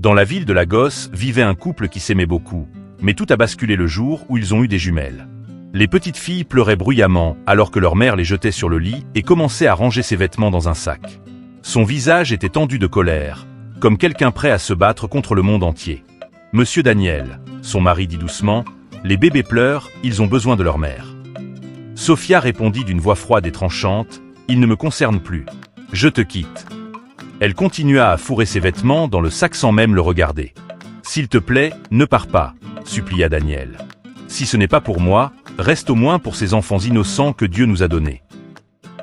Dans la ville de Lagos vivait un couple qui s'aimait beaucoup, mais tout a basculé le jour où ils ont eu des jumelles. Les petites filles pleuraient bruyamment alors que leur mère les jetait sur le lit et commençait à ranger ses vêtements dans un sac. Son visage était tendu de colère, comme quelqu'un prêt à se battre contre le monde entier. « Monsieur Daniel », son mari dit doucement, « les bébés pleurent, ils ont besoin de leur mère. » Sophia répondit d'une voix froide et tranchante, « Il ne me concerne plus. Je te quitte. » Elle continua à fourrer ses vêtements dans le sac sans même le regarder. « S'il te plaît, ne pars pas, » supplia Daniel. « Si ce n'est pas pour moi, reste au moins pour ces enfants innocents que Dieu nous a donnés. »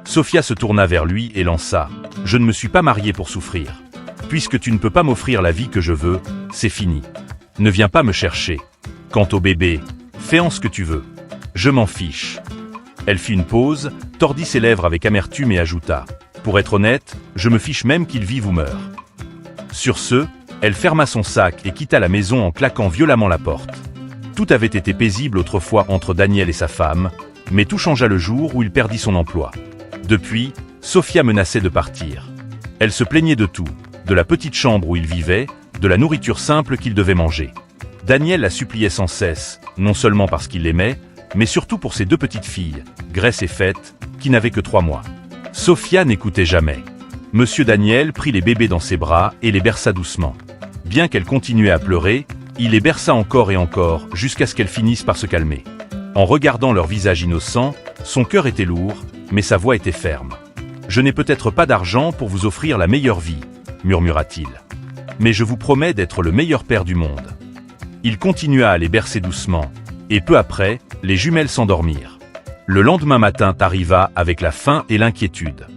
Sophia se tourna vers lui et lança, « Je ne me suis pas mariée pour souffrir. Puisque tu ne peux pas m'offrir la vie que je veux, c'est fini. Ne viens pas me chercher. Quant au bébé, fais en ce que tu veux. Je m'en fiche. » Elle fit une pause, tordit ses lèvres avec amertume et ajouta, « Pour être honnête, je me fiche même qu'il vive ou meure. » Sur ce, elle ferma son sac et quitta la maison en claquant violemment la porte. Tout avait été paisible autrefois entre Daniel et sa femme, mais tout changea le jour où il perdit son emploi. Depuis, Sophia menaçait de partir. Elle se plaignait de tout, de la petite chambre où il vivait, de la nourriture simple qu'il devait manger. Daniel la suppliait sans cesse, non seulement parce qu'il l'aimait, mais surtout pour ses deux petites filles, Grace et Fête, qui n'avaient que 3 mois. Sophia n'écoutait jamais. Monsieur Daniel prit les bébés dans ses bras et les berça doucement. Bien qu'elle continuait à pleurer, il les berça encore et encore, jusqu'à ce qu'elles finissent par se calmer. En regardant leur visage innocent, son cœur était lourd, mais sa voix était ferme. « Je n'ai peut-être pas d'argent pour vous offrir la meilleure vie, » murmura-t-il. « Mais je vous promets d'être le meilleur père du monde. » Il continua à les bercer doucement, et peu après, les jumelles s'endormirent. Le lendemain matin arriva avec la faim et l'inquiétude.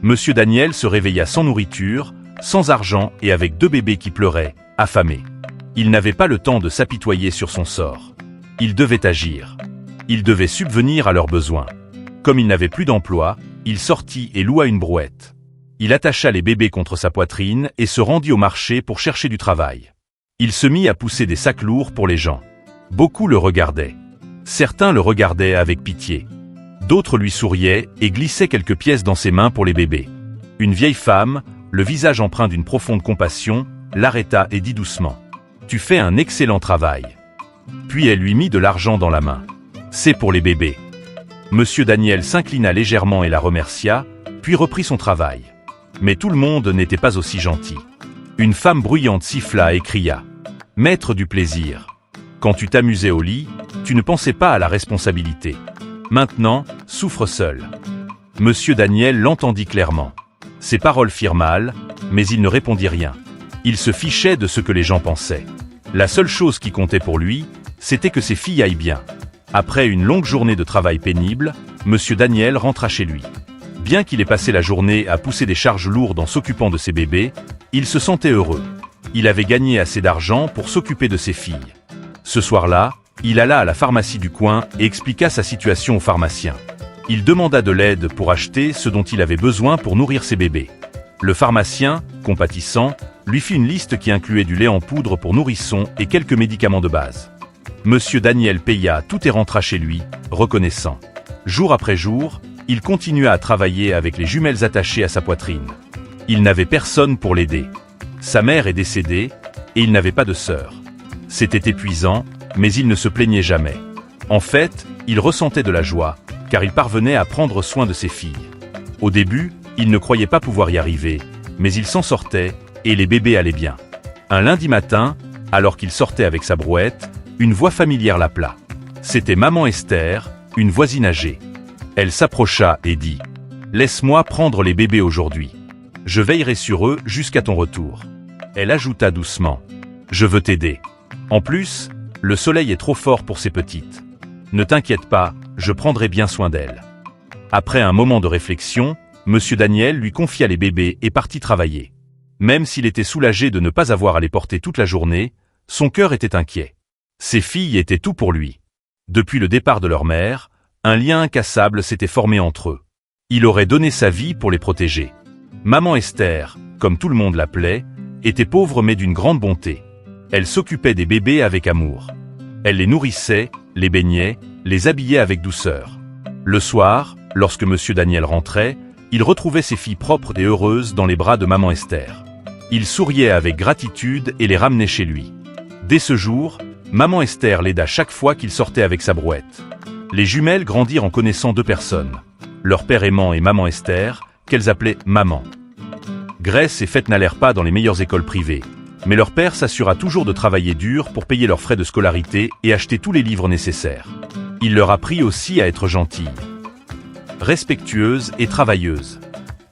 Monsieur Daniel se réveilla sans nourriture, sans argent et avec 2 bébés qui pleuraient, affamés. Il n'avait pas le temps de s'apitoyer sur son sort. Il devait agir. Il devait subvenir à leurs besoins. Comme il n'avait plus d'emploi, il sortit et loua une brouette. Il attacha les bébés contre sa poitrine et se rendit au marché pour chercher du travail. Il se mit à pousser des sacs lourds pour les gens. Beaucoup le regardaient. Certains le regardaient avec pitié. D'autres lui souriaient et glissaient quelques pièces dans ses mains pour les bébés. Une vieille femme, le visage empreint d'une profonde compassion, l'arrêta et dit doucement, « Tu fais un excellent travail. » Puis elle lui mit de l'argent dans la main. « C'est pour les bébés. » Monsieur Daniel s'inclina légèrement et la remercia, puis reprit son travail. Mais tout le monde n'était pas aussi gentil. Une femme bruyante siffla et cria, « Maître du plaisir. Quand tu t'amusais au lit, tu ne pensais pas à la responsabilité. Maintenant, souffre seul. » Monsieur Daniel l'entendit clairement. Ses paroles firent mal, mais il ne répondit rien. Il se fichait de ce que les gens pensaient. La seule chose qui comptait pour lui, c'était que ses filles aillent bien. Après une longue journée de travail pénible, Monsieur Daniel rentra chez lui. Bien qu'il ait passé la journée à pousser des charges lourdes en s'occupant de ses bébés, il se sentait heureux. Il avait gagné assez d'argent pour s'occuper de ses filles. Ce soir-là, il alla à la pharmacie du coin et expliqua sa situation au pharmacien. Il demanda de l'aide pour acheter ce dont il avait besoin pour nourrir ses bébés. Le pharmacien, compatissant, lui fit une liste qui incluait du lait en poudre pour nourrissons et quelques médicaments de base. Monsieur Daniel paya tout et rentra chez lui, reconnaissant. Jour après jour, il continua à travailler avec les jumelles attachées à sa poitrine. Il n'avait personne pour l'aider. Sa mère est décédée, et il n'avait pas de sœur. C'était épuisant, mais il ne se plaignait jamais. En fait, il ressentait de la joie, car il parvenait à prendre soin de ses filles. Au début, il ne croyait pas pouvoir y arriver, mais il s'en sortait, et les bébés allaient bien. Un lundi matin, alors qu'il sortait avec sa brouette, une voix familière l'appela. C'était maman Esther, une voisine âgée. Elle s'approcha et dit « Laisse-moi prendre les bébés aujourd'hui. Je veillerai sur eux jusqu'à ton retour. » Elle ajouta doucement « Je veux t'aider. En plus, le soleil est trop fort pour ces petites. Ne t'inquiète pas, je prendrai bien soin d'elles. » Après un moment de réflexion, Monsieur Daniel lui confia les bébés et partit travailler. Même s'il était soulagé de ne pas avoir à les porter toute la journée, son cœur était inquiet. Ses filles étaient tout pour lui. Depuis le départ de leur mère, un lien incassable s'était formé entre eux. Il aurait donné sa vie pour les protéger. Maman Esther, comme tout le monde l'appelait, était pauvre mais d'une grande bonté. Elle s'occupait des bébés avec amour. Elle les nourrissait, les baignait, les habillait avec douceur. Le soir, lorsque Monsieur Daniel rentrait, il retrouvait ses filles propres et heureuses dans les bras de maman Esther. Il souriait avec gratitude et les ramenait chez lui. Dès ce jour, maman Esther l'aida chaque fois qu'il sortait avec sa brouette. Les jumelles grandirent en connaissant deux personnes, leur père aimant et maman Esther, qu'elles appelaient maman. Grace et Faith n'allèrent pas dans les meilleures écoles privées, mais leur père s'assura toujours de travailler dur pour payer leurs frais de scolarité et acheter tous les livres nécessaires. Il leur apprit aussi à être gentilles, respectueuses et travailleuses.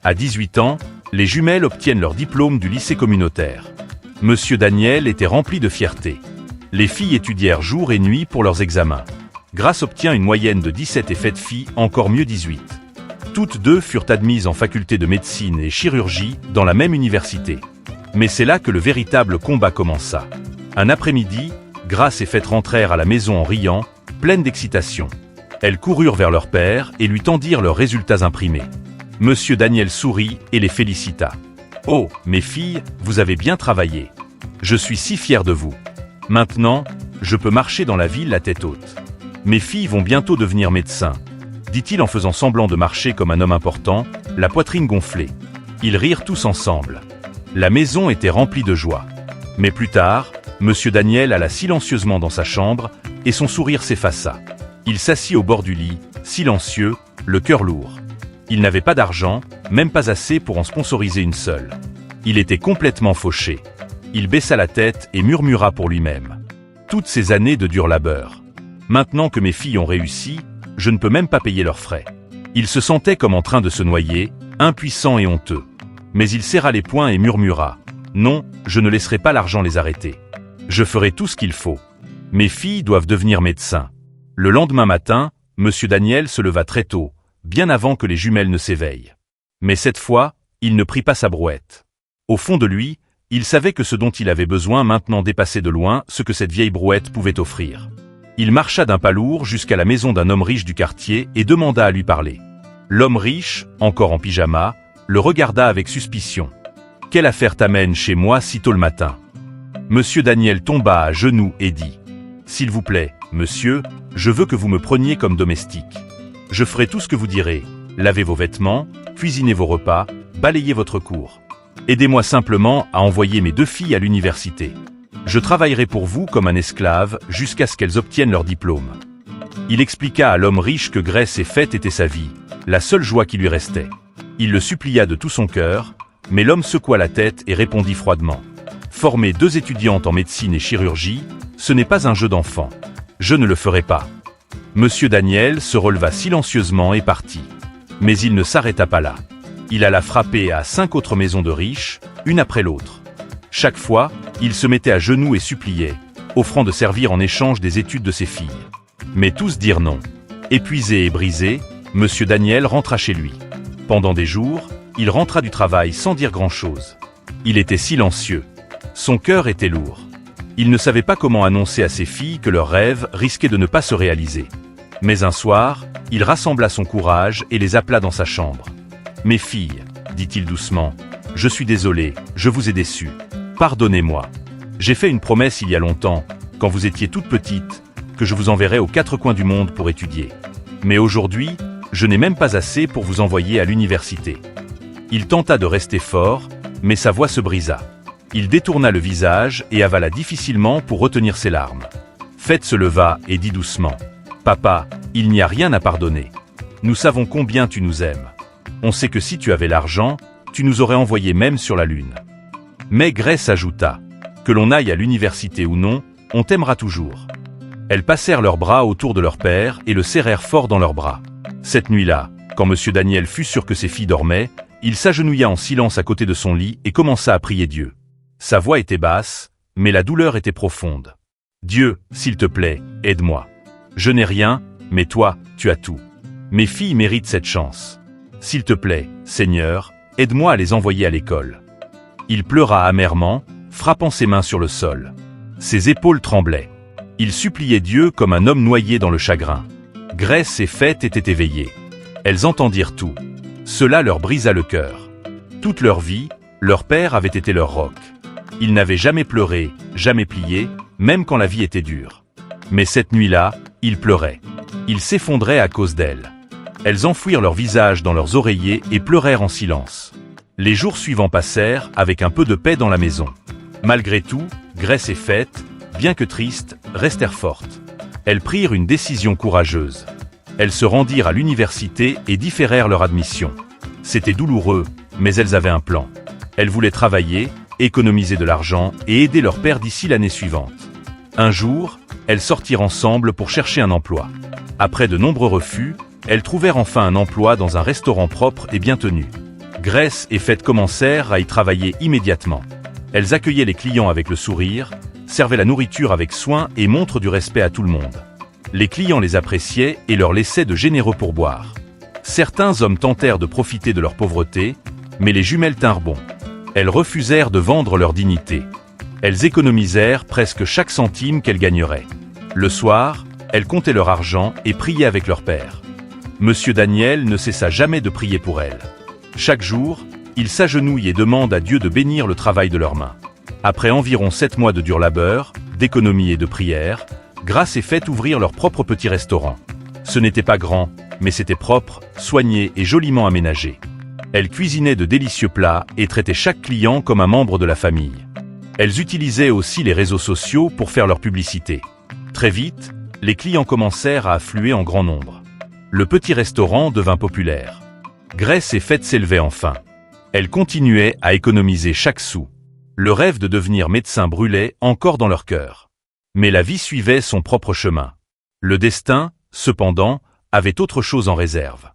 À 18 ans, les jumelles obtiennent leur diplôme du lycée communautaire. Monsieur Daniel était rempli de fierté. Les filles étudièrent jour et nuit pour leurs examens. Grace obtient une moyenne de 17 et Faith fille encore mieux 18. Toutes deux furent admises en faculté de médecine et chirurgie dans la même université. Mais c'est là que le véritable combat commença. Un après-midi, Grace et Faith rentrèrent à la maison en riant, pleines d'excitation. Elles coururent vers leur père et lui tendirent leurs résultats imprimés. Monsieur Daniel sourit et les félicita. « Oh, mes filles, vous avez bien travaillé. Je suis si fier de vous. Maintenant, je peux marcher dans la ville la tête haute. Mes filles vont bientôt devenir médecins, » dit-il en faisant semblant de marcher comme un homme important, la poitrine gonflée. Ils rirent tous ensemble. La maison était remplie de joie. Mais plus tard, Monsieur Daniel alla silencieusement dans sa chambre et son sourire s'effaça. Il s'assit au bord du lit, silencieux, le cœur lourd. Il n'avait pas d'argent, même pas assez pour en sponsoriser une seule. Il était complètement fauché. Il baissa la tête et murmura pour lui-même. Toutes ces années de dur labeur. Maintenant que mes filles ont réussi, je ne peux même pas payer leurs frais. Il se sentait comme en train de se noyer, impuissant et honteux. Mais il serra les poings et murmura. Non, je ne laisserai pas l'argent les arrêter. Je ferai tout ce qu'il faut. Mes filles doivent devenir médecins. Le lendemain matin, Monsieur Daniel se leva très tôt, bien avant que les jumelles ne s'éveillent. Mais cette fois, il ne prit pas sa brouette. Au fond de lui, il savait que ce dont il avait besoin maintenant dépassait de loin ce que cette vieille brouette pouvait offrir. Il marcha d'un pas lourd jusqu'à la maison d'un homme riche du quartier et demanda à lui parler. L'homme riche, encore en pyjama, le regarda avec suspicion. « Quelle affaire t'amène chez moi si tôt le matin ?» Monsieur Daniel tomba à genoux et dit « S'il vous plaît, monsieur, je veux que vous me preniez comme domestique. Je ferai tout ce que vous direz, lavez vos vêtements, cuisinez vos repas, balayez votre cour. Aidez-moi simplement à envoyer mes deux filles à l'université. Je travaillerai pour vous comme un esclave jusqu'à ce qu'elles obtiennent leur diplôme. » Il expliqua à l'homme riche que Grace et Faith étaient sa vie, la seule joie qui lui restait. Il le supplia de tout son cœur, mais l'homme secoua la tête et répondit froidement. « Former deux étudiantes en médecine et chirurgie, ce n'est pas un jeu d'enfant. Je ne le ferai pas. » Monsieur Daniel se releva silencieusement et partit. Mais il ne s'arrêta pas là. Il alla frapper à 5 autres maisons de riches, une après l'autre. Chaque fois, il se mettait à genoux et suppliait, offrant de servir en échange des études de ses filles. Mais tous dirent non. Épuisé et brisé, Monsieur Daniel rentra chez lui. Pendant des jours, il rentra du travail sans dire grand-chose. Il était silencieux. Son cœur était lourd. Il ne savait pas comment annoncer à ses filles que leurs rêves risquaient de ne pas se réaliser. Mais un soir, il rassembla son courage et les appela dans sa chambre. « Mes filles, dit-il doucement, je suis désolé, je vous ai déçues. Pardonnez-moi. J'ai fait une promesse il y a longtemps, quand vous étiez toutes petites, que je vous enverrais aux 4 coins du monde pour étudier. Mais aujourd'hui, je n'ai même pas assez pour vous envoyer à l'université. » Il tenta de rester fort, mais sa voix se brisa. Il détourna le visage et avala difficilement pour retenir ses larmes. Faith se leva et dit doucement. « Papa, il n'y a rien à pardonner. Nous savons combien tu nous aimes. On sait que si tu avais l'argent, tu nous aurais envoyés même sur la lune. » Mais Grace ajouta. « Que l'on aille à l'université ou non, on t'aimera toujours. » Elles passèrent leurs bras autour de leur père et le serrèrent fort dans leurs bras. Cette nuit-là, quand Monsieur Daniel fut sûr que ses filles dormaient, il s'agenouilla en silence à côté de son lit et commença à prier Dieu. Sa voix était basse, mais la douleur était profonde. « Dieu, s'il te plaît, aide-moi. Je n'ai rien, mais toi, tu as tout. Mes filles méritent cette chance. S'il te plaît, Seigneur, aide-moi à les envoyer à l'école. » Il pleura amèrement, frappant ses mains sur le sol. Ses épaules tremblaient. Il suppliait Dieu comme un homme noyé dans le chagrin. Grace et Faith étaient éveillées. Elles entendirent tout. Cela leur brisa le cœur. Toute leur vie, leur père avait été leur roc. Ils n'avaient jamais pleuré, jamais plié, même quand la vie était dure. Mais cette nuit-là, ils pleuraient. Ils s'effondraient à cause d'elles. Elles enfouirent leur visage dans leurs oreillers et pleurèrent en silence. Les jours suivants passèrent avec un peu de paix dans la maison. Malgré tout, Grace et Faith, bien que tristes, restèrent fortes. Elles prirent une décision courageuse. Elles se rendirent à l'université et différèrent leur admission. C'était douloureux, mais elles avaient un plan. Elles voulaient travailler, économiser de l'argent et aider leur père d'ici l'année suivante. Un jour, elles sortirent ensemble pour chercher un emploi. Après de nombreux refus, elles trouvèrent enfin un emploi dans un restaurant propre et bien tenu. Grace et Faith commencèrent à y travailler immédiatement. Elles accueillaient les clients avec le sourire, servaient la nourriture avec soin et montrent du respect à tout le monde. Les clients les appréciaient et leur laissaient de généreux pourboires. Certains hommes tentèrent de profiter de leur pauvreté, mais les jumelles tinrent bon. Elles refusèrent de vendre leur dignité. Elles économisèrent presque chaque centime qu'elles gagneraient. Le soir, elles comptaient leur argent et priaient avec leur père. Monsieur Daniel ne cessa jamais de prier pour elles. Chaque jour, il s'agenouille et demande à Dieu de bénir le travail de leurs mains. Après environ 7 mois de dur labeur, d'économie et de prière, Grace et Faith ouvrirent leur propre petit restaurant. Ce n'était pas grand, mais c'était propre, soigné et joliment aménagé. Elles cuisinaient de délicieux plats et traitaient chaque client comme un membre de la famille. Elles utilisaient aussi les réseaux sociaux pour faire leur publicité. Très vite, les clients commencèrent à affluer en grand nombre. Le petit restaurant devint populaire. Grace et Faith s'élevaient enfin. Elles continuaient à économiser chaque sou. Le rêve de devenir médecin brûlait encore dans leur cœur. Mais la vie suivait son propre chemin. Le destin, cependant, avait autre chose en réserve.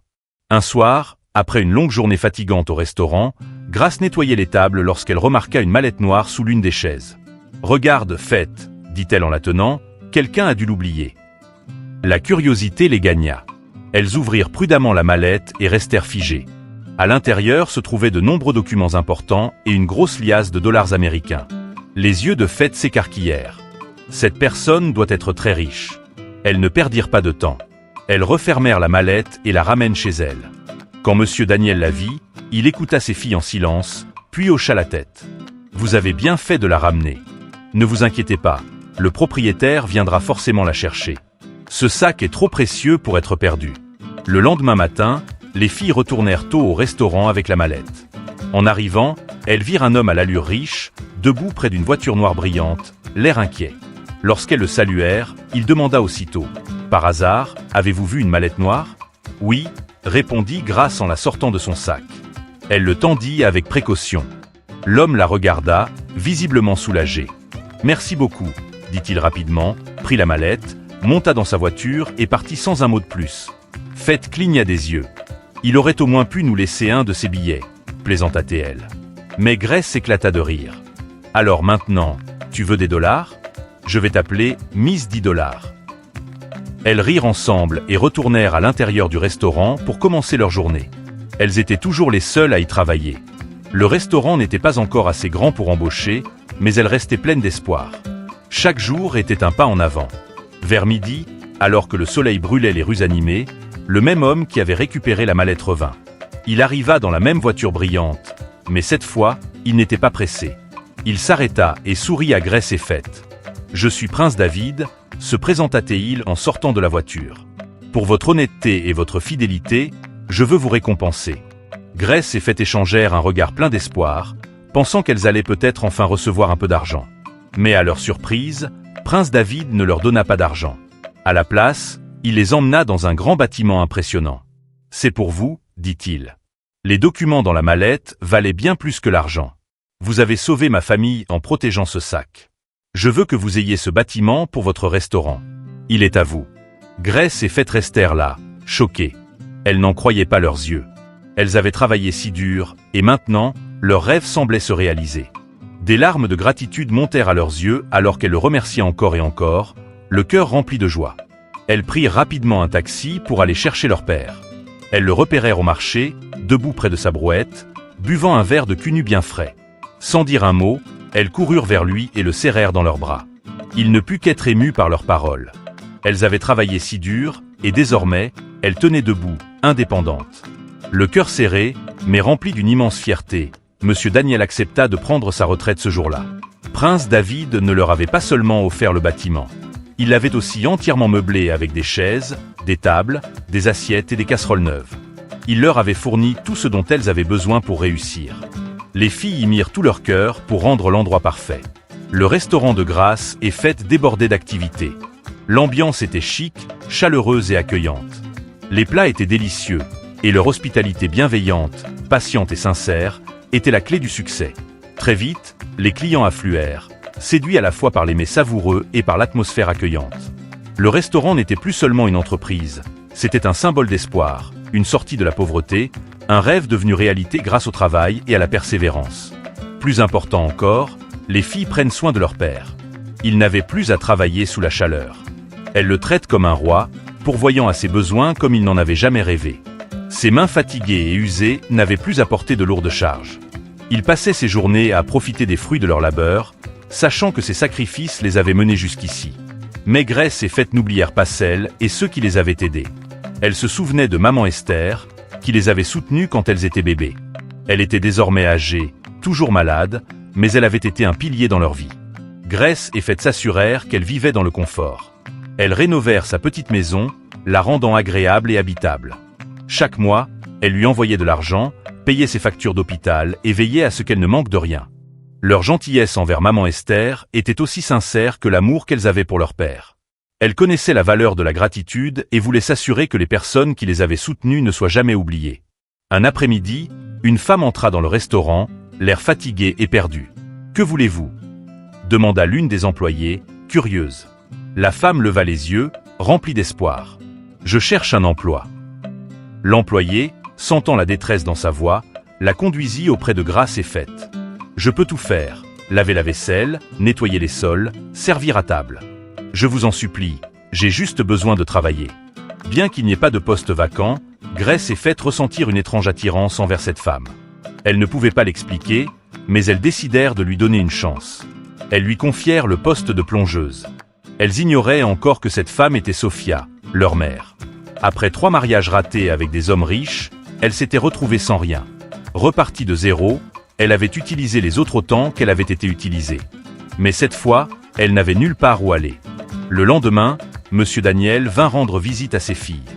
Un soir, après une longue journée fatigante au restaurant, Grace nettoyait les tables lorsqu'elle remarqua une mallette noire sous l'une des chaises. « Regarde, Faith, » dit-elle en la tenant, « quelqu'un a dû l'oublier. » La curiosité les gagna. Elles ouvrirent prudemment la mallette et restèrent figées. À l'intérieur se trouvaient de nombreux documents importants et une grosse liasse de dollars américains. Les yeux de Faith s'écarquillèrent. Cette personne doit être très riche. Elles ne perdirent pas de temps. Elles refermèrent la mallette et la ramènent chez elles. Quand Monsieur Daniel la vit, il écouta ses filles en silence, puis hocha la tête. « Vous avez bien fait de la ramener. Ne vous inquiétez pas, le propriétaire viendra forcément la chercher. Ce sac est trop précieux pour être perdu. » Le lendemain matin, les filles retournèrent tôt au restaurant avec la mallette. En arrivant, elles virent un homme à l'allure riche, debout près d'une voiture noire brillante, l'air inquiet. Lorsqu'elles le saluèrent, il demanda aussitôt « Par hasard, avez-vous vu une mallette noire ?»« Oui », répondit Grace en la sortant de son sac. Elle le tendit avec précaution. L'homme la regarda, visiblement soulagé. « Merci beaucoup », dit-il rapidement, prit la mallette, monta dans sa voiture et partit sans un mot de plus. Faith cligna des yeux. « Il aurait au moins pu nous laisser un de ses billets », plaisanta-t-elle. Mais Grace s'éclata de rire. « Alors maintenant, tu veux des dollars ? Je vais t'appeler Miss 10 $. » Elles rirent ensemble et retournèrent à l'intérieur du restaurant pour commencer leur journée. Elles étaient toujours les seules à y travailler. Le restaurant n'était pas encore assez grand pour embaucher, mais elles restaient pleines d'espoir. Chaque jour était un pas en avant. Vers midi, alors que le soleil brûlait les rues animées, le même homme qui avait récupéré la mallette revint. Il arriva dans la même voiture brillante, mais cette fois, il n'était pas pressé. Il s'arrêta et sourit à Grace et Faith. « Je suis Prince David », se présenta-t-il en sortant de la voiture. « Pour votre honnêteté et votre fidélité, je veux vous récompenser. » Grace et Faith échangèrent un regard plein d'espoir, pensant qu'elles allaient peut-être enfin recevoir un peu d'argent. Mais à leur surprise, Prince David ne leur donna pas d'argent. À la place, il les emmena dans un grand bâtiment impressionnant. « C'est pour vous, » dit-il. « Les documents dans la mallette valaient bien plus que l'argent. Vous avez sauvé ma famille en protégeant ce sac. Je veux que vous ayez ce bâtiment pour votre restaurant. Il est à vous. » Grace et Faith restèrent là, choquées. Elles n'en croyaient pas leurs yeux. Elles avaient travaillé si dur, et maintenant, leur rêve semblait se réaliser. Des larmes de gratitude montèrent à leurs yeux alors qu'elles le remerciaient encore et encore, le cœur rempli de joie. Elles prirent rapidement un taxi pour aller chercher leur père. Elles le repérèrent au marché, debout près de sa brouette, buvant un verre de cunu bien frais. Sans dire un mot, elles coururent vers lui et le serrèrent dans leurs bras. Il ne put qu'être ému par leurs paroles. Elles avaient travaillé si dur, et désormais, elles tenaient debout, indépendantes. Le cœur serré, mais rempli d'une immense fierté, Monsieur Daniel accepta de prendre sa retraite ce jour-là. Prince David ne leur avait pas seulement offert le bâtiment. Il l'avait aussi entièrement meublé avec des chaises, des tables, des assiettes et des casseroles neuves. Il leur avait fourni tout ce dont elles avaient besoin pour réussir. Les filles y mirent tout leur cœur pour rendre l'endroit parfait. Le restaurant de grâce et fête débordait d'activités. L'ambiance était chic, chaleureuse et accueillante. Les plats étaient délicieux, et leur hospitalité bienveillante, patiente et sincère, était la clé du succès. Très vite, les clients affluèrent, séduits à la fois par les mets savoureux et par l'atmosphère accueillante. Le restaurant n'était plus seulement une entreprise, c'était un symbole d'espoir, une sortie de la pauvreté, un rêve devenu réalité grâce au travail et à la persévérance. Plus important encore, les filles prennent soin de leur père. Il n'avait plus à travailler sous la chaleur. Elles le traitent comme un roi, pourvoyant à ses besoins comme il n'en avait jamais rêvé. Ses mains fatiguées et usées n'avaient plus à porter de lourdes charges. Il passait ses journées à profiter des fruits de leur labeur, sachant que ses sacrifices les avaient menés jusqu'ici. Mais Grace et Fête n'oublièrent pas celles et ceux qui les avaient aidés. Elles se souvenaient de maman Esther, qui les avait soutenues quand elles étaient bébés. Elle était désormais âgée, toujours malade, mais elle avait été un pilier dans leur vie. Grace et Fête s'assurèrent qu'elle vivait dans le confort. Elles rénovèrent sa petite maison, la rendant agréable et habitable. Chaque mois, elles lui envoyaient de l'argent, payaient ses factures d'hôpital et veillaient à ce qu'elle ne manque de rien. Leur gentillesse envers maman Esther était aussi sincère que l'amour qu'elles avaient pour leur père. Elles connaissaient la valeur de la gratitude et voulaient s'assurer que les personnes qui les avaient soutenues ne soient jamais oubliées. Un après-midi, une femme entra dans le restaurant, l'air fatigué et perdu. « Que voulez-vous » demanda l'une des employées, curieuse. La femme leva les yeux, remplie d'espoir. « Je cherche un emploi. » L'employé, sentant la détresse dans sa voix, la conduisit auprès de Grace et Fête. « Je peux tout faire, laver la vaisselle, nettoyer les sols, servir à table. Je vous en supplie, j'ai juste besoin de travailler. » Bien qu'il n'y ait pas de poste vacant, Grace et Fête ressentirent une étrange attirance envers cette femme. Elles ne pouvaient pas l'expliquer, mais elles décidèrent de lui donner une chance. Elles lui confièrent le poste de plongeuse. Elles ignoraient encore que cette femme était Sophia, leur mère. Après 3 mariages ratés avec des hommes riches, elle s'était retrouvée sans rien. Repartie de zéro, elle avait utilisé les autres autant qu'elle avait été utilisée. Mais cette fois, elle n'avait nulle part où aller. Le lendemain, Monsieur Daniel vint rendre visite à ses filles.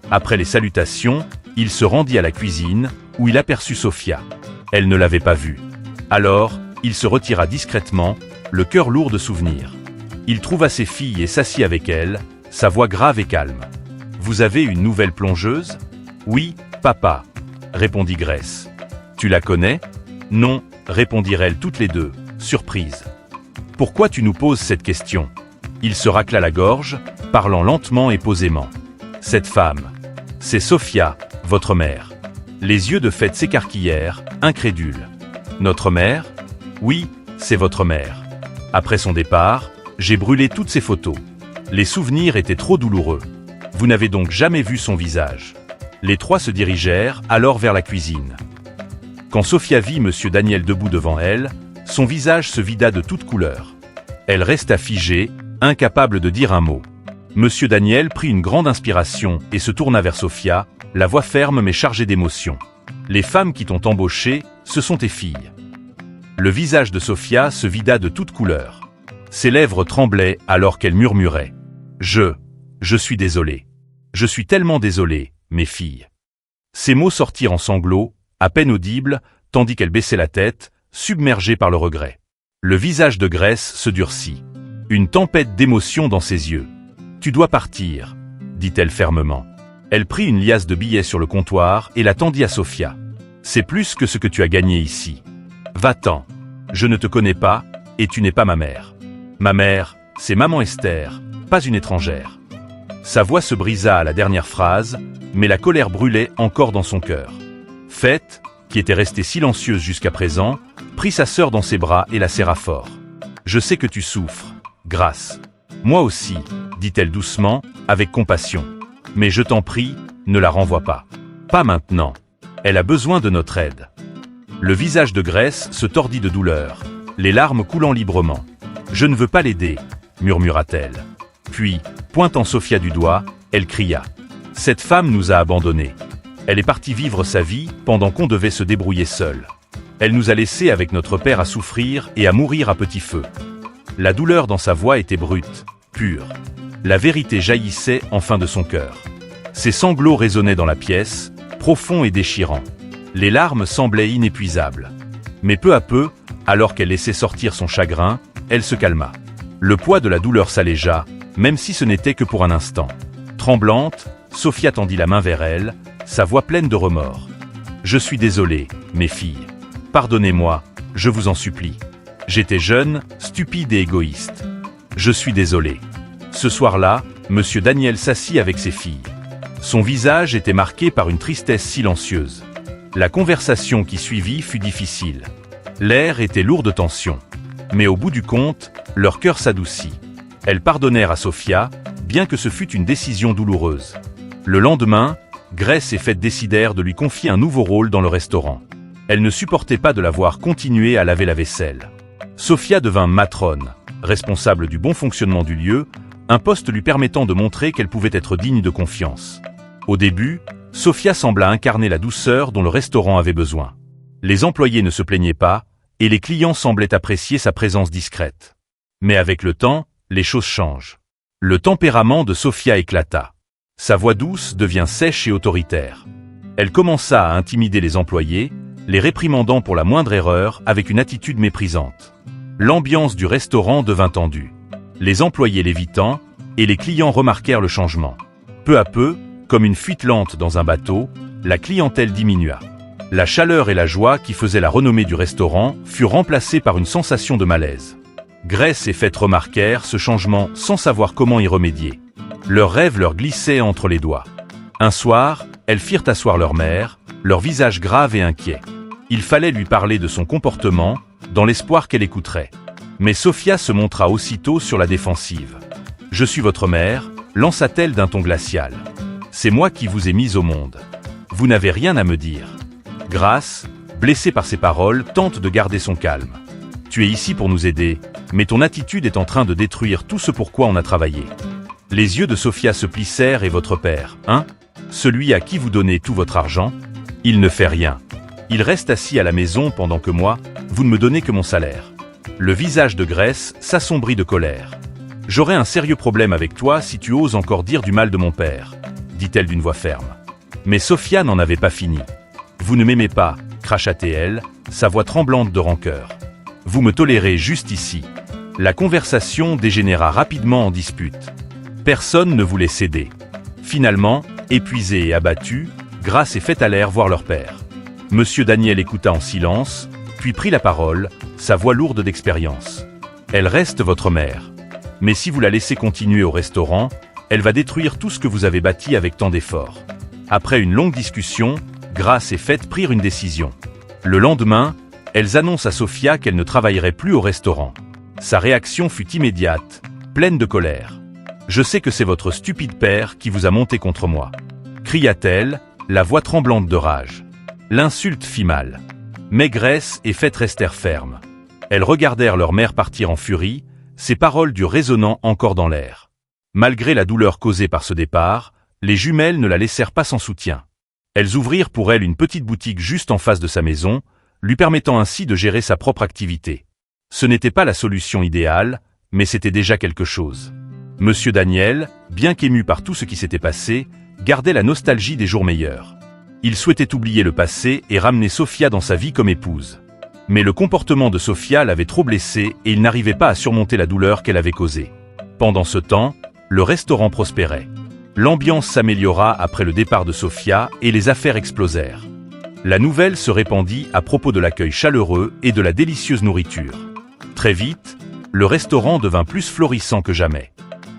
Après les salutations, il se rendit à la cuisine, où il aperçut Sophia. Elle ne l'avait pas vue. Alors, il se retira discrètement, le cœur lourd de souvenirs. Il trouva ses filles et s'assit avec elles, sa voix grave et calme. « Vous avez une nouvelle plongeuse ?»« Oui, papa, » répondit Grace. « Tu la connais ?»« Non, » répondirent-elles toutes les deux, surprises. « Pourquoi tu nous poses cette question ?» Il se racla la gorge, parlant lentement et posément. « Cette femme, c'est Sophia, votre mère. » Les yeux de Fête s'écarquillèrent, incrédules. « Notre mère ? Oui, c'est votre mère. Après son départ, j'ai brûlé toutes ses photos. Les souvenirs étaient trop douloureux. Vous n'avez donc jamais vu son visage. » Les trois se dirigèrent alors vers la cuisine. Quand Sophia vit Monsieur Daniel debout devant elle, son visage se vida de toute couleur. Elle resta figée, incapable de dire un mot. Monsieur Daniel prit une grande inspiration et se tourna vers Sophia, la voix ferme mais chargée d'émotion. « Les femmes qui t'ont embauché, ce sont tes filles. » Le visage de Sophia se vida de toute couleur. Ses lèvres tremblaient alors qu'elle murmurait. « Je suis désolée. Je suis tellement désolée, mes filles. » Ces mots sortirent en sanglots, à peine audibles, tandis qu'elle baissait la tête, submergée par le regret. Le visage de Grace se durcit. Une tempête d'émotion dans ses yeux. « Tu dois partir, » dit-elle fermement. Elle prit une liasse de billets sur le comptoir et la tendit à Sophia. « C'est plus que ce que tu as gagné ici. Va-t'en. Je ne te connais pas, et tu n'es pas ma mère. Ma mère, c'est maman Esther, pas une étrangère. » Sa voix se brisa à la dernière phrase, mais la colère brûlait encore dans son cœur. Fête, qui était restée silencieuse jusqu'à présent, prit sa sœur dans ses bras et la serra fort. « Je sais que tu souffres, Grace. Moi aussi, » dit-elle doucement, avec compassion. « Mais je t'en prie, ne la renvoie pas. Pas maintenant. Elle a besoin de notre aide. » Le visage de Grace se tordit de douleur, les larmes coulant librement. « Je ne veux pas l'aider, » murmura-t-elle. Puis, pointant Sophia du doigt, elle cria. « Cette femme nous a abandonnés. Elle est partie vivre sa vie pendant qu'on devait se débrouiller seul. Elle nous a laissés avec notre père à souffrir et à mourir à petit feu. » La douleur dans sa voix était brute, pure. La vérité jaillissait enfin de son cœur. Ses sanglots résonnaient dans la pièce, profond et déchirant. Les larmes semblaient inépuisables. Mais peu à peu, alors qu'elle laissait sortir son chagrin, elle se calma. Le poids de la douleur s'allégea, même si ce n'était que pour un instant. Tremblante, Sophia tendit la main vers elle, sa voix pleine de remords. « Je suis désolée, mes filles. Pardonnez-moi, je vous en supplie. J'étais jeune, stupide et égoïste. Je suis désolée. » Ce soir-là, Monsieur Daniel s'assit avec ses filles. Son visage était marqué par une tristesse silencieuse. La conversation qui suivit fut difficile. L'air était lourd de tension. Mais au bout du compte, leur cœur s'adoucit. Elles pardonnèrent à Sophia, bien que ce fût une décision douloureuse. Le lendemain, Grace et Faith décidèrent de lui confier un nouveau rôle dans le restaurant. Elle ne supportait pas de la voir continuer à laver la vaisselle. Sophia devint matrone, responsable du bon fonctionnement du lieu, un poste lui permettant de montrer qu'elle pouvait être digne de confiance. Au début, Sophia sembla incarner la douceur dont le restaurant avait besoin. Les employés ne se plaignaient pas, et les clients semblaient apprécier sa présence discrète. Mais avec le temps, les choses changent. Le tempérament de Sophia éclata. Sa voix douce devient sèche et autoritaire. Elle commença à intimider les employés, les réprimandant pour la moindre erreur avec une attitude méprisante. L'ambiance du restaurant devint tendue. Les employés l'évitant, et les clients remarquèrent le changement. Peu à peu, comme une fuite lente dans un bateau, la clientèle diminua. La chaleur et la joie qui faisaient la renommée du restaurant furent remplacées par une sensation de malaise. Grace et Faith remarquèrent ce changement sans savoir comment y remédier. Leurs rêves leur glissaient entre les doigts. Un soir, elles firent asseoir leur mère, leur visage grave et inquiet. Il fallait lui parler de son comportement, dans l'espoir qu'elle écouterait. Mais Sophia se montra aussitôt sur la défensive. « Je suis votre mère », lança-t-elle d'un ton glacial. « C'est moi qui vous ai mise au monde. Vous n'avez rien à me dire. » Grace, blessée par ces paroles, tente de garder son calme. « Tu es ici pour nous aider, mais ton attitude est en train de détruire tout ce pour quoi on a travaillé. » Les yeux de Sophia se plissèrent. « Et votre père, hein? Celui à qui vous donnez tout votre argent? Il ne fait rien. Il reste assis à la maison pendant que moi, vous ne me donnez que mon salaire. » Le visage de Grace s'assombrit de colère. « J'aurai un sérieux problème avec toi si tu oses encore dire du mal de mon père, » dit-elle d'une voix ferme. Mais Sophia n'en avait pas fini. « Vous ne m'aimez pas, » cracha-t-elle, sa voix tremblante de rancœur. « Vous me tolérez juste ici. » La conversation dégénéra rapidement en dispute. Personne ne voulait céder. Finalement, épuisés et abattus, Grace et Faith allèrent voir leur père. Monsieur Daniel écouta en silence, puis prit la parole, sa voix lourde d'expérience. « Elle reste votre mère. Mais si vous la laissez continuer au restaurant, elle va détruire tout ce que vous avez bâti avec tant d'efforts. » Après une longue discussion, Grace et Faith prirent une décision. Le lendemain, elles annoncent à Sophia qu'elle ne travaillerait plus au restaurant. Sa réaction fut immédiate, pleine de colère. « Je sais que c'est votre stupide père qui vous a monté contre moi. » cria-t-elle, la voix tremblante de rage. L'insulte fit mal. Mais Grace et Faith restèrent fermes. Elles regardèrent leur mère partir en furie, ses paroles durent résonnant encore dans l'air. Malgré la douleur causée par ce départ, les jumelles ne la laissèrent pas sans soutien. Elles ouvrirent pour elle une petite boutique juste en face de sa maison, lui permettant ainsi de gérer sa propre activité. Ce n'était pas la solution idéale, mais c'était déjà quelque chose. Monsieur Daniel, bien qu'ému par tout ce qui s'était passé, gardait la nostalgie des jours meilleurs. Il souhaitait oublier le passé et ramener Sophia dans sa vie comme épouse. Mais le comportement de Sophia l'avait trop blessé et il n'arrivait pas à surmonter la douleur qu'elle avait causée. Pendant ce temps, le restaurant prospérait. L'ambiance s'améliora après le départ de Sophia et les affaires explosèrent. La nouvelle se répandit à propos de l'accueil chaleureux et de la délicieuse nourriture. Très vite, le restaurant devint plus florissant que jamais.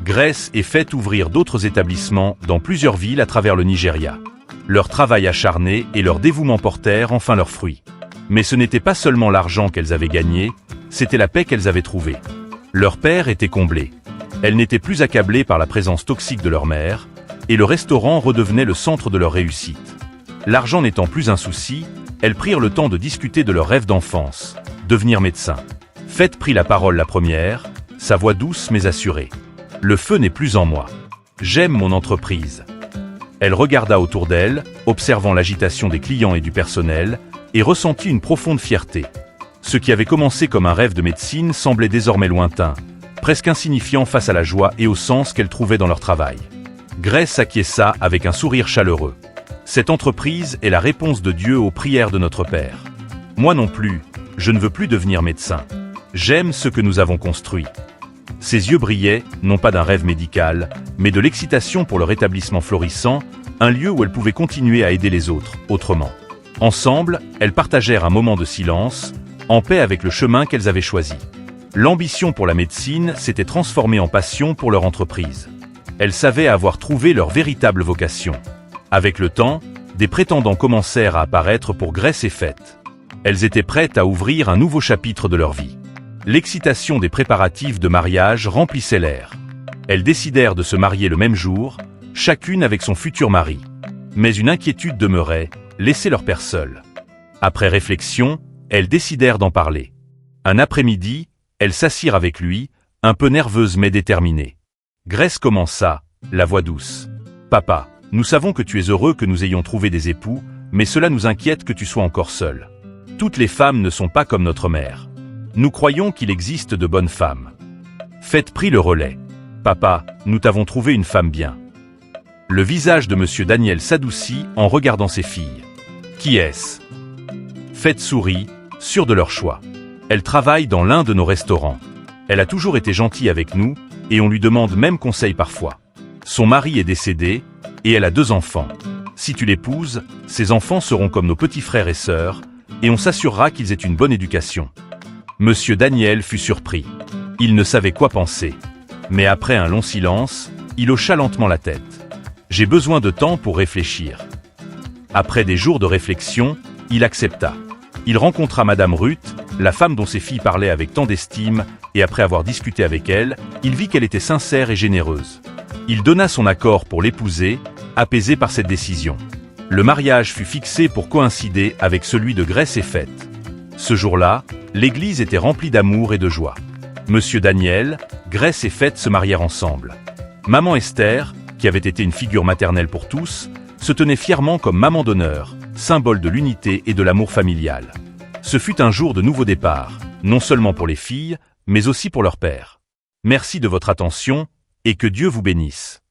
Grace et Faith ouvrirent d'autres établissements dans plusieurs villes à travers le Nigeria. Leur travail acharné et leur dévouement portèrent enfin leurs fruits. Mais ce n'était pas seulement l'argent qu'elles avaient gagné, c'était la paix qu'elles avaient trouvée. Leur père était comblé. Elles n'étaient plus accablées par la présence toxique de leur mère, et le restaurant redevenait le centre de leur réussite. L'argent n'étant plus un souci, elles prirent le temps de discuter de leur rêve d'enfance, devenir médecin. Faith prit la parole la première, sa voix douce mais assurée. « Le feu n'est plus en moi. J'aime mon entreprise. » Elle regarda autour d'elle, observant l'agitation des clients et du personnel, et ressentit une profonde fierté. Ce qui avait commencé comme un rêve de médecine semblait désormais lointain, presque insignifiant face à la joie et au sens qu'elle trouvait dans leur travail. Grace acquiesça avec un sourire chaleureux. Cette entreprise est la réponse de Dieu aux prières de notre Père. Moi non plus, je ne veux plus devenir médecin. J'aime ce que nous avons construit. » Ses yeux brillaient, non pas d'un rêve médical, mais de l'excitation pour leur établissement florissant, un lieu où elles pouvaient continuer à aider les autres, autrement. Ensemble, elles partagèrent un moment de silence, en paix avec le chemin qu'elles avaient choisi. L'ambition pour la médecine s'était transformée en passion pour leur entreprise. Elles savaient avoir trouvé leur véritable vocation. Avec le temps, des prétendants commencèrent à apparaître pour Grace et Faith. Elles étaient prêtes à ouvrir un nouveau chapitre de leur vie. L'excitation des préparatifs de mariage remplissait l'air. Elles décidèrent de se marier le même jour, chacune avec son futur mari. Mais une inquiétude demeurait, laisser leur père seul. Après réflexion, elles décidèrent d'en parler. Un après-midi, elles s'assirent avec lui, un peu nerveuses mais déterminées. Grace commença, la voix douce. « Papa, nous savons que tu es heureux que nous ayons trouvé des époux, mais cela nous inquiète que tu sois encore seul. Toutes les femmes ne sont pas comme notre mère. Nous croyons qu'il existe de bonnes femmes. » Faith prit le relais. « Papa, nous t'avons trouvé une femme bien. » Le visage de Monsieur Daniel s'adoucit en regardant ses filles. « Qui est-ce » Faith sourit, sûre de leur choix. « Elle travaille dans l'un de nos restaurants. Elle a toujours été gentille avec nous, et on lui demande même conseil parfois. Son mari est décédé, et elle a 2 enfants. Si tu l'épouses, ses enfants seront comme nos petits frères et sœurs, et on s'assurera qu'ils aient une bonne éducation. » Monsieur Daniel fut surpris. Il ne savait quoi penser. Mais après un long silence, il hocha lentement la tête. « J'ai besoin de temps pour réfléchir. » Après des jours de réflexion, il accepta. Il rencontra Madame Ruth, la femme dont ses filles parlaient avec tant d'estime, et après avoir discuté avec elle, il vit qu'elle était sincère et généreuse. Il donna son accord pour l'épouser, apaisé par cette décision. Le mariage fut fixé pour coïncider avec celui de Grace et Faith. Ce jour-là, l'église était remplie d'amour et de joie. Monsieur Daniel, Grace et Faith se marièrent ensemble. Maman Esther, qui avait été une figure maternelle pour tous, se tenait fièrement comme maman d'honneur, symbole de l'unité et de l'amour familial. Ce fut un jour de nouveau départ, non seulement pour les filles, mais aussi pour leur père. Merci de votre attention, et que Dieu vous bénisse.